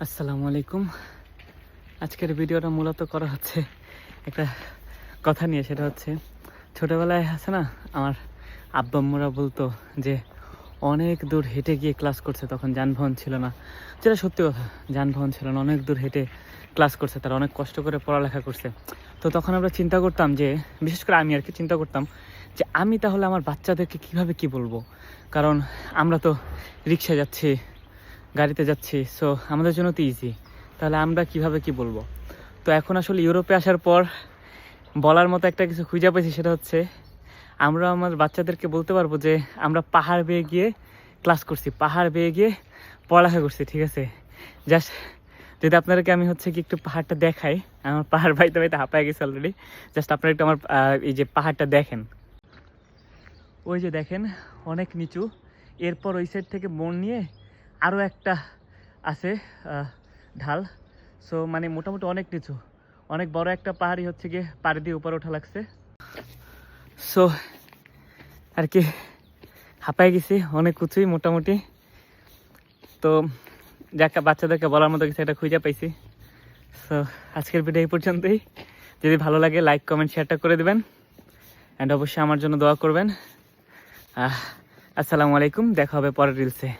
আসসালামু আলাইকুম। আজকের ভিডিওটা মূলত করা হচ্ছে একটা কথা নিয়ে, সেটা হচ্ছে ছোটোবেলায় আছে না, আমার আব্বা আম্মুরা বলতো যে অনেক দূর হেঁটে গিয়ে ক্লাস করছে, তখন যানবাহন ছিল না, যেটা সত্যি কথা, যানবাহন ছিল না, অনেক দূর হেঁটে ক্লাস করছে, তারা অনেক কষ্ট করে পড়ালেখা করছে। তো তখন আমরা চিন্তা করতাম যে, বিশেষ করে আমি আর কি চিন্তা করতাম যে আমি তাহলে আমার বাচ্চাদেরকে কীভাবে কী বলবো, কারণ আমরা তো রিক্সায় যাচ্ছি, গাড়িতে যাচ্ছি, সো আমাদের জন্য তো ইজি, তাহলে আমরা কিভাবে কি বলবো। তো এখন আসলে ইউরোপে আসার পর বলার মতো একটা কিছু খুঁজে পেয়েছি, সেটা হচ্ছে আমরা আমার বাচ্চাদেরকে বলতে পারবো যে আমরা পাহাড় বেয়ে গিয়ে ক্লাস করছি, পাহাড় বেয়ে গিয়ে পড়ালেখা করছি, ঠিক আছে। জাস্ট যদি আপনাদেরকে আমি হচ্ছে কি একটু পাহাড়টা দেখাই, আমার পাহাড় বাইতে বাইতে হাঁপায় গেছে অলরেডি, জাস্ট আপনারা একটু আমার এই যে পাহাড়টা দেখেন, ওই যে দেখেন অনেক নিচু, এরপর ওই সাইড থেকে মোড় নিয়ে আরও একটা আছে ঢাল। সো মানে মোটামুটি অনেক নিচু, অনেক বড় একটা পাহাড়ি হচ্ছে গিয়ে পাড়ি দিয়ে উপরে ওঠা লাগছে। সো আর কি হাঁপায় গেছি, অনেক উঁচুই মোটামুটি। তো যাকে বাচ্চাদেরকে বলার মতো কিছু একটা খুঁজে পাইছি। সো আজকের ভিডিও এই পর্যন্তই। যদি ভালো লাগে লাইক কমেন্ট শেয়ারটা করে দেবেন, অ্যান্ড অবশ্যই আমার জন্য দোয়া করবেন। আসসালামু আলাইকুম, দেখা হবে পরের রিলসে।